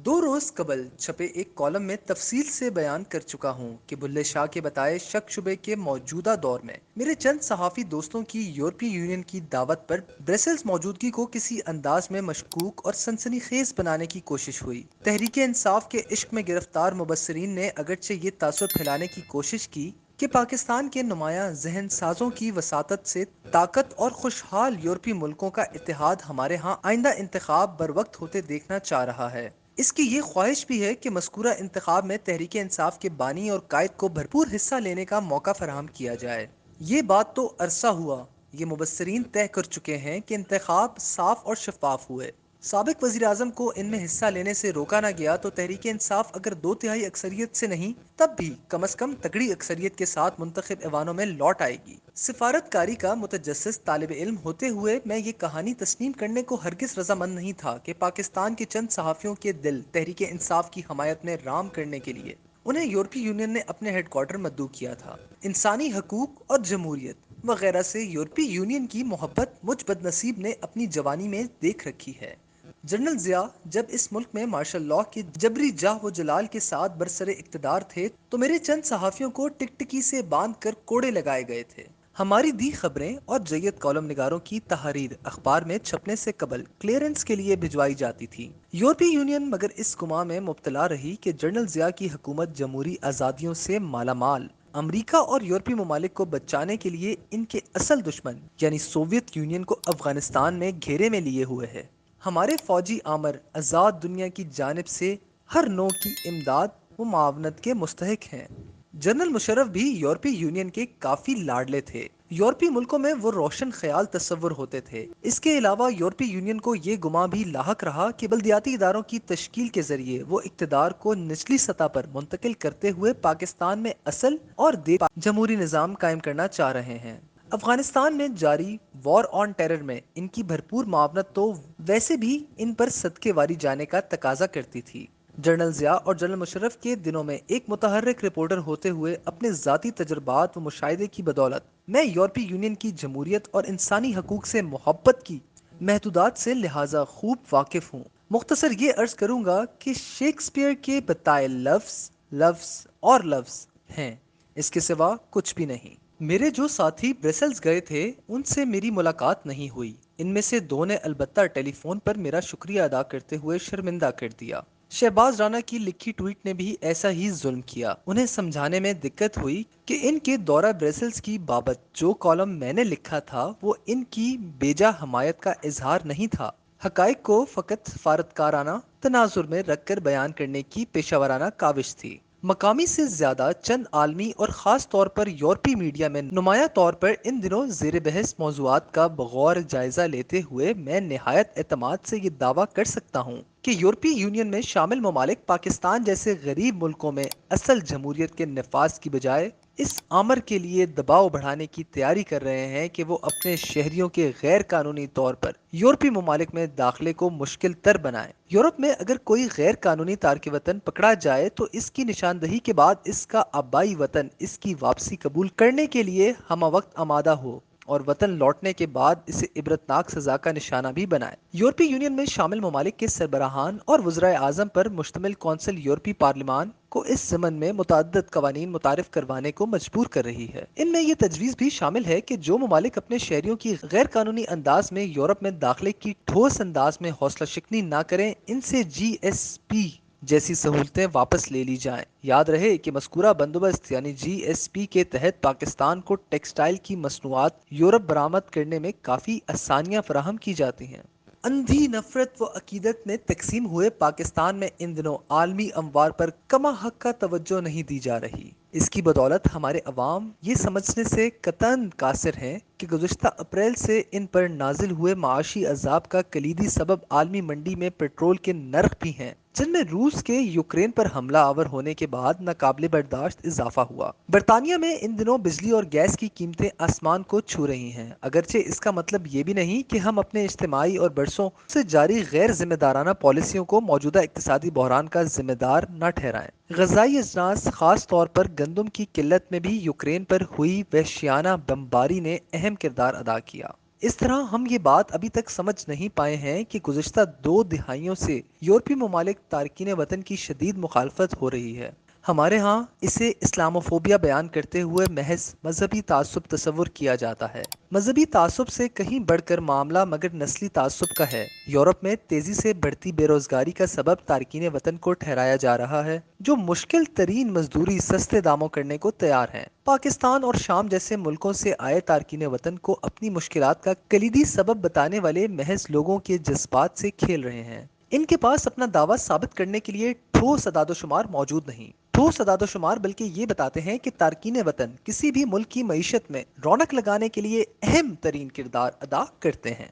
دو روز قبل چھپے ایک کالم میں تفصیل سے بیان کر چکا ہوں کہ بلے شاہ کے بتائے شک شبے کے موجودہ دور میں میرے چند صحافی دوستوں کی یورپی یونین کی دعوت پر برسلز موجودگی کو کسی انداز میں مشکوک اور سنسنی خیز بنانے کی کوشش ہوئی۔ تحریک انصاف کے عشق میں گرفتار مبصرین نے اگرچہ یہ تاثر پھیلانے کی کوشش کی کہ پاکستان کے نمایاں ذہن سازوں کی وساطت سے طاقت اور خوشحال یورپی ملکوں کا اتحاد ہمارے ہاں آئندہ انتخاب بر وقت ہوتے دیکھنا چاہ رہا ہے۔ اس کی یہ خواہش بھی ہے کہ مذکورہ انتخاب میں تحریک انصاف کے بانی اور قائد کو بھرپور حصہ لینے کا موقع فراہم کیا جائے۔ یہ بات تو عرصہ ہوا، یہ مبصرین طے کر چکے ہیں کہ انتخاب صاف اور شفاف ہوئے۔ سابق وزیر اعظم کو ان میں حصہ لینے سے روکا نہ گیا تو تحریک انصاف اگر 2/3 اکثریت سے نہیں تب بھی کم از کم تگڑی اکثریت کے ساتھ منتخب ایوانوں میں لوٹ آئے گی۔ سفارت کاری کا متجسس طالب علم ہوتے ہوئے میں یہ کہانی تسلیم کرنے کو ہرگز رضامند نہیں تھا کہ پاکستان کے چند صحافیوں کے دل تحریک انصاف کی حمایت میں رام کرنے کے لیے انہیں یورپی یونین نے اپنے ہیڈ کوارٹر مدعو کیا تھا۔ انسانی حقوق اور جمہوریت وغیرہ سے یورپی یونین کی محبت مجھ بد نصیب نے اپنی جوانی میں دیکھ رکھی ہے۔ جنرل ضیاء جب اس ملک میں مارشل لاء کے جبری جاہ و جلال کے ساتھ برسر اقتدار تھے تو میرے چند صحافیوں کو ٹکٹکی سے باندھ کر کوڑے لگائے گئے تھے۔ ہماری دی خبریں اور جید کالم نگاروں کی تحریر اخبار میں چھپنے سے قبل کلیئرنس کے لیے بھجوائی جاتی تھی۔ یورپی یونین مگر اس گمان میں مبتلا رہی کہ جنرل ضیاء کی حکومت جمہوری آزادیوں سے مالا مال۔ امریکہ اور یورپی ممالک کو بچانے کے لیے ان کے اصل دشمن یعنی سوویت یونین کو افغانستان میں گھیرے میں لیے ہوئے ہے۔ ہمارے فوجی آمر آزاد دنیا کی جانب سے ہر نوع کی امداد و معاونت کے مستحق ہیں۔ جنرل مشرف بھی یورپی یونین کے کافی لاڈلے تھے۔ یورپی ملکوں میں وہ روشن خیال تصور ہوتے تھے۔ اس کے علاوہ یورپی یونین کو یہ گماں بھی لاحق رہا کہ بلدیاتی اداروں کی تشکیل کے ذریعے وہ اقتدار کو نچلی سطح پر منتقل کرتے ہوئے پاکستان میں اصل اور جمہوری نظام قائم کرنا چاہ رہے ہیں۔ افغانستان میں جاری وار آن ٹیرر میں ان کی بھرپور معاونت تو ویسے بھی ان پر صدقے واری جانے کا تقاضا کرتی تھی۔ جنرل ضیاء اور جنرل مشرف کے دنوں میں ایک متحرک رپورٹر ہوتے ہوئے اپنے ذاتی تجربات و مشاہدے کی بدولت میں یورپی یونین کی جمہوریت اور انسانی حقوق سے محبت کی محدودات سے لہٰذا خوب واقف ہوں۔ مختصر یہ عرض کروں گا کہ شیکسپیئر کے بتائے لفظ لفظ اور لفظ ہیں، اس کے سوا کچھ بھی نہیں۔ میرے جو ساتھی برسلز گئے تھے ان سے میری ملاقات نہیں ہوئی۔ ان میں سے دو نے البتہ ٹیلی فون پر میرا شکریہ ادا کرتے ہوئے شرمندہ کر دیا۔ شہباز رانا کی لکھی ٹویٹ نے بھی ایسا ہی ظلم کیا۔ انہیں سمجھانے میں دقت ہوئی کہ ان کے دورہ برسلز کی بابت جو کالم میں نے لکھا تھا وہ ان کی بیجا حمایت کا اظہار نہیں تھا، حقائق کو فقط سفارتکارانہ تناظر میں رکھ کر بیان کرنے کی پیشہ ورانہ کاوش تھی۔ مقامی سے زیادہ چند عالمی اور خاص طور پر یورپی میڈیا میں نمایاں طور پر ان دنوں زیر بحث موضوعات کا بغور جائزہ لیتے ہوئے میں نہایت اعتماد سے یہ دعویٰ کر سکتا ہوں کہ یورپی یونین میں شامل ممالک پاکستان جیسے غریب ملکوں میں اصل جمہوریت کے نفاذ کی بجائے اس آمر کے لیے دباؤ بڑھانے کی تیاری کر رہے ہیں کہ وہ اپنے شہریوں کے غیر قانونی طور پر یورپی ممالک میں داخلے کو مشکل تر بنائیں۔ یورپ میں اگر کوئی غیر قانونی تارک وطن پکڑا جائے تو اس کی نشاندہی کے بعد اس کا آبائی وطن اس کی واپسی قبول کرنے کے لیے ہمہ وقت آمادہ ہو اور وطن لوٹنے کے بعد اسے عبرتناک سزا کا نشانہ بھی بنائے۔ یورپی یونین میں شامل ممالک کے سربراہان اور وزرائے اعظم پر مشتمل کونسل یورپی پارلیمان کو اس ضمن میں متعدد قوانین متعارف کروانے کو مجبور کر رہی ہے۔ ان میں یہ تجویز بھی شامل ہے کہ جو ممالک اپنے شہریوں کی غیر قانونی انداز میں یورپ میں داخلے کی ٹھوس انداز میں حوصلہ شکنی نہ کریں ان سے جی ایس پی جیسی سہولتیں واپس لے لی جائیں۔ یاد رہے کہ مذکورہ بندوبست یعنی جی ایس پی کے تحت پاکستان کو ٹیکسٹائل کی مصنوعات یورپ برآمد کرنے میں کافی آسانیاں فراہم کی جاتی ہیں۔ اندھی نفرت و عقیدت میں تقسیم ہوئے پاکستان میں ان دنوں عالمی اموار پر کما حق کا توجہ نہیں دی جا رہی۔ اس کی بدولت ہمارے عوام یہ سمجھنے سے قطعاً قاصر ہیں کہ گزشتہ اپریل سے ان پر نازل ہوئے معاشی عذاب کا کلیدی سبب عالمی منڈی میں پیٹرول کے نرخ بھی ہیں، جن میں روس کے یوکرین پر حملہ آور ہونے کے بعد ناقابل برداشت اضافہ ہوا۔ برطانیہ میں ان دنوں بجلی اور گیس کی قیمتیں آسمان کو چھو رہی ہیں، اگرچہ اس کا مطلب یہ بھی نہیں کہ ہم اپنے اجتماعی اور برسوں سے جاری غیر ذمہ دارانہ پالیسیوں کو موجودہ اقتصادی بحران کا ذمہ دار نہ ٹھہرائیں۔ غذائی اجناس خاص طور پر گندم کی قلت میں بھی یوکرین پر ہوئی وحشیانہ بمباری نے اہم کردار ادا کیا۔ اس طرح ہم یہ بات ابھی تک سمجھ نہیں پائے ہیں کہ گزشتہ 2 دہائیوں سے یورپی ممالک تارکین وطن کی شدید مخالفت ہو رہی ہے۔ ہمارے ہاں اسے اسلاموفوبیا بیان کرتے ہوئے محض مذہبی تعصب تصور کیا جاتا ہے۔ مذہبی تعصب سے کہیں بڑھ کر معاملہ مگر نسلی تعصب کا ہے۔ یورپ میں تیزی سے بڑھتی بے روزگاری کا سبب تارکین وطن کو ٹھہرایا جا رہا ہے، جو مشکل ترین مزدوری سستے داموں کرنے کو تیار ہیں۔ پاکستان اور شام جیسے ملکوں سے آئے تارکین وطن کو اپنی مشکلات کا کلیدی سبب بتانے والے محض لوگوں کے جذبات سے کھیل رہے ہیں۔ ان کے پاس اپنا دعویٰ ثابت کرنے کے لیے ٹھوس اعداد و شمار موجود نہیں۔ ٹھوس اعداد و شمار بلکہ یہ بتاتے ہیں کہ تارکین وطن کسی بھی ملک کی معیشت میں رونق لگانے کے لیے اہم ترین کردار ادا کرتے ہیں۔